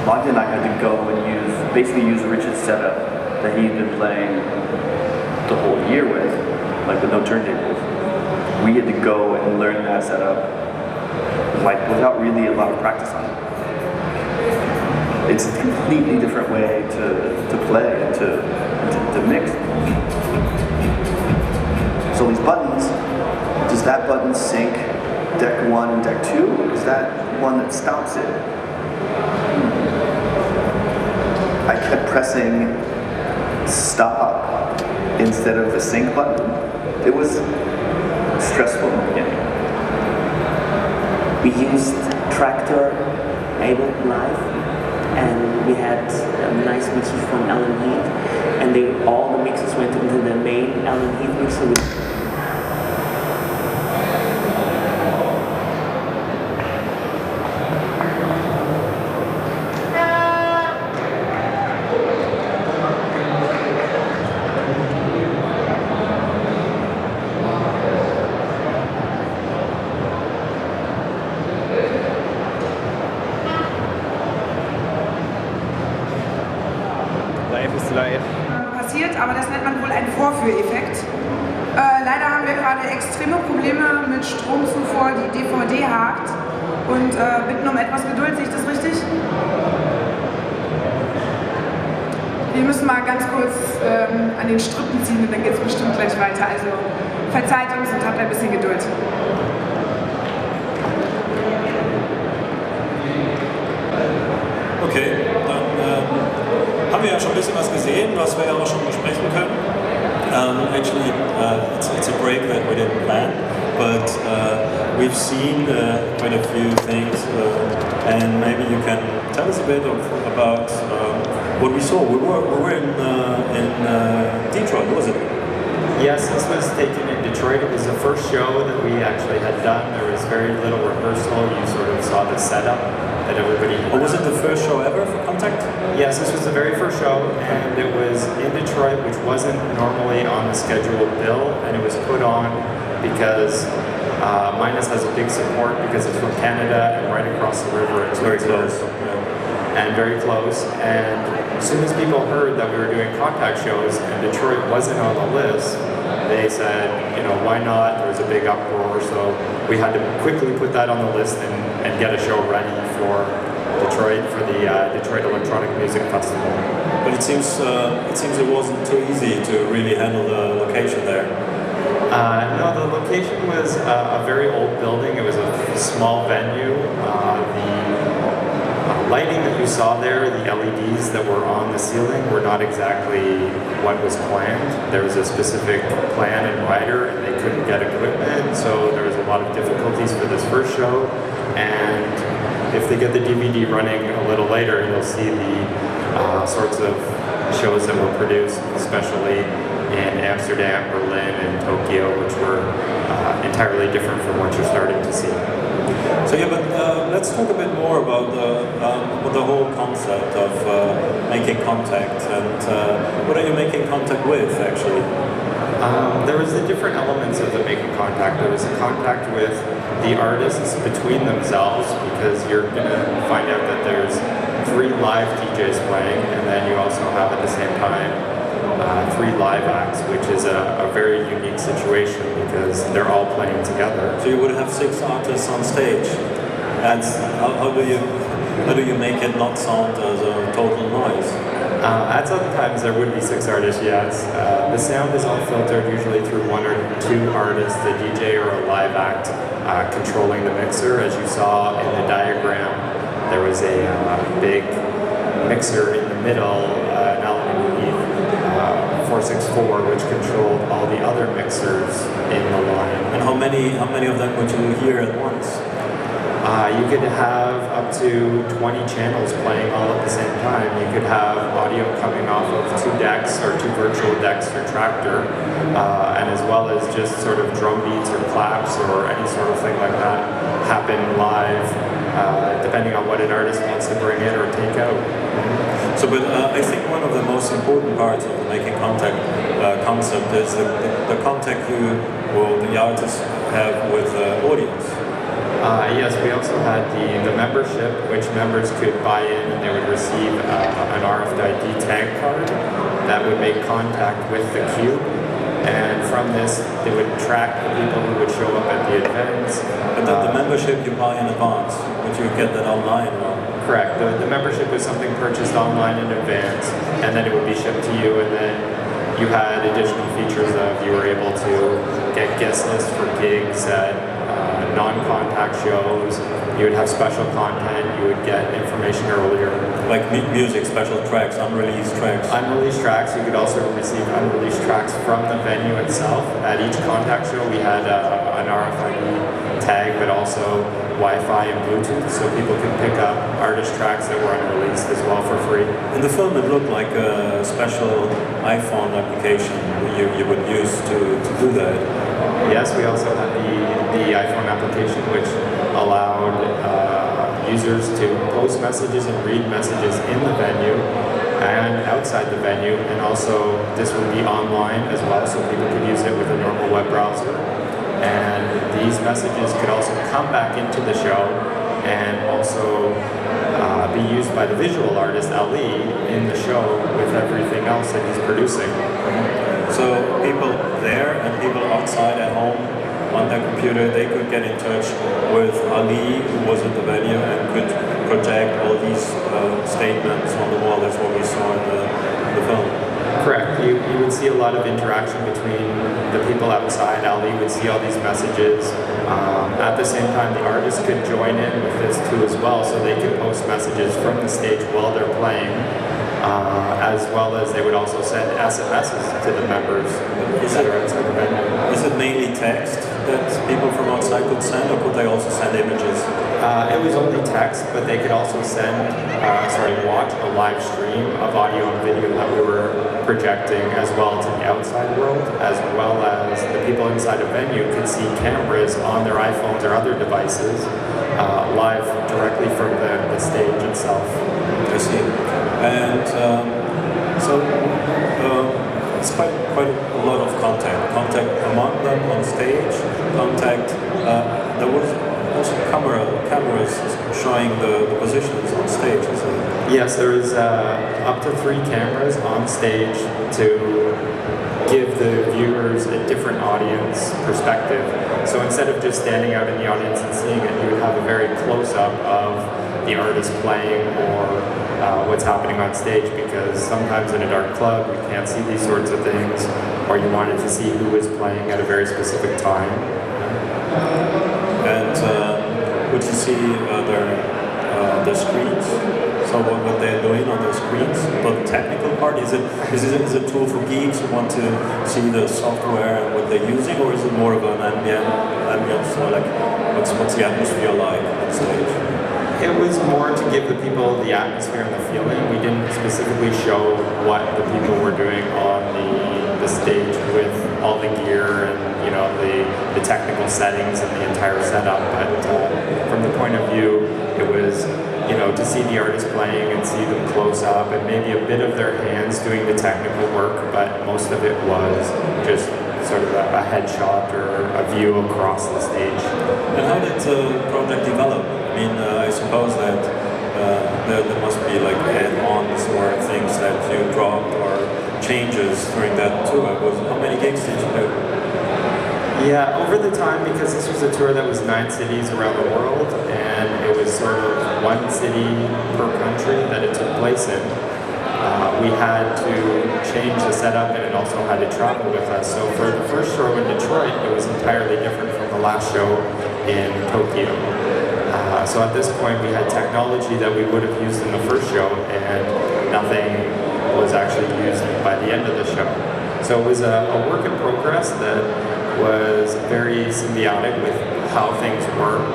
Magda and I had to go and basically use Richard's setup that he'd been playing the whole year with, like with no turntables. We had to go and learn that setup, like without really a lot of practice on it. It's a completely different way to play and to mix. So these buttons, does that button sync deck 1 and deck 2? Or is that one that stops it? I kept pressing stop instead of the sync button. It was stressful in the beginning. We used Tractor Ableton Live, and we had nice mixers from Alan Heath, and all the mixes went into the main Alan Heath mixer. Passiert, aber das nennt man wohl einen Vorführeffekt. Leider haben wir gerade extreme Probleme mit Stromzufuhr, die DVD hakt und bitten um etwas Geduld, sehe ich das richtig? Wir müssen mal ganz kurz an den Strippen ziehen und dann geht es bestimmt gleich weiter, also verzeiht uns und habt ein bisschen Geduld. Okay, dann haben wir ja schon ein bisschen was gesehen, was wir ja auch schon besprechen können. Actually, it's a break that we didn't plan, but we've seen quite a few things, and maybe you can tell us a bit about what we saw. We were in Detroit, was it? Yes, this was taken in Detroit. It was the first show that we actually had done. There was very little rehearsal. You sort of saw the setup that everybody had. Or was it the first show ever for Contact? Yes, this was the very first show, and it was in Detroit, which wasn't normally on the scheduled bill, and it was put on because Minus has a big support because it's from Canada and right across the river. It's very close. And very close. And as soon as people heard that we were doing Contact shows and Detroit wasn't on the list, they said, you know, why not? There was a big uproar, so we had to quickly put that on the list and get a show ready for Detroit, for the Detroit Electronic Music Festival. But it seems it wasn't too easy to really handle the location there. No, the location was a very old building. It was a small venue. The lighting that you saw there, the LEDs that were on the ceiling, were not exactly what was planned. There was a specific plan and rider, and they couldn't get equipment, so there was a lot of difficulties for this first show. And if they get the DVD running a little later, you'll see the sorts of shows that were produced, especially in Amsterdam, Berlin, and Tokyo, which were entirely different from what you're starting to see. So yeah, but let's talk a bit more about the whole concept of making contact, and what are you making contact with, actually? There was the different elements of the making contact. There was a contact with the artists between themselves, because you're going to find out that there's 3 live DJs playing, and then you also have at the same time 3 live acts, which is a very unique situation because they're all playing together. So you would have 6 artists on stage, and how do you make it not sound as a total noise? At some times there would be 6 artists, yes. The sound is all filtered usually through 1 or 2 artists, a DJ or a live act controlling the mixer. As you saw in the diagram, there was a big mixer in the middle, an Allen Heath 464, which controlled all the other mixers in the line. And how many of them would you hear at once? You could have up to 20 channels playing all at the same time. You could have audio coming off of 2 decks or 2 virtual decks for Tractor, and as well as just sort of drum beats or claps or any sort of thing like that happen live, depending on what an artist wants to bring in or take out. So, but I think one of the most important parts of the making contact concept is the contact the artists have with the audience. Yes, we also had the membership, which members could buy in and they would receive an RFID tag card that would make contact with the cube. And from this, they would track the people who would show up at the events. But the membership you buy in advance, but you get that online, or? Correct. The membership was something purchased online in advance, and then it would be shipped to you, and then you had additional features of you were able to get guest lists for gigs at non-contact shows. You would have special content. You would get information earlier. Like music, special tracks, unreleased tracks. Unreleased tracks. You could also receive unreleased tracks from the venue itself. At each contact show, we had an RFID tag, but also Wi-Fi and Bluetooth, so people could pick up artist tracks that were unreleased as well for free. In the film, it looked like a special iPhone application you would use to do that. Yes, we also had the iPhone application, which allowed users to post messages and read messages in the venue and outside the venue, and also this would be online as well, so people could use it with a normal web browser. And these messages could also come back into the show and also be used by the visual artist Ali in the show with everything else that he's producing. So people there and people outside at home on their computer, they could get in touch with Ali, who was at the venue, and could project all these statements on the wall. That's what we saw in the film. Correct. You would see a lot of interaction between the people outside. Ali would see all these messages. At the same time, the artists could join in with this too as well, so they could post messages from the stage while they're playing, as well as they would also send SMSs to the members that are outside the venue. Is it mainly text that people from outside could send, or could they also send images? It was only text, but they could also watch a live stream of audio and video that we were projecting as well to the outside world, as well as the people inside a venue could see cameras on their iPhones or other devices live directly from the stage itself. I see. And it's quite a lot of contact among them on stage, contact, there was also cameras showing the positions on stage, isn't it? Yes, there is up to 3 cameras on stage to give the viewers a different audience perspective. So instead of just standing out in the audience and seeing it, you would have a very close-up of the artist playing or what's happening on stage, because sometimes in a dark club you can't see these sorts of things, or you wanted to see who is playing at a very specific time. And would you see their screens? So what they're doing on their screens? But the technical part, is it a tool for geeks who want to see the software and what they're using, or is it more of an ambience, so like what's the atmosphere like on stage? It was more to give the people the atmosphere and the feeling. We didn't specifically show what the people were doing on the stage with all the gear and the technical settings and the entire setup. But from the point of view, it was to see the artists playing and see them close up, and maybe a bit of their hands doing the technical work, but most of it was just sort of a headshot or a view across the stage. And how did the project develop? I mean, I suppose that there must be like add-ons or things that you dropped or changes during that tour. How many gigs did you do? Yeah, over the time, because this was a tour that was 9 cities around the world, and it was sort of 1 city per country that it took place in, we had to change the setup, and it also had to travel with us. So for the first show in Detroit, it was entirely different from the last show in Tokyo. So at this point, we had technology that we would have used in the first show, and nothing was actually used by the end of the show. So it was a work in progress that was very symbiotic with how things worked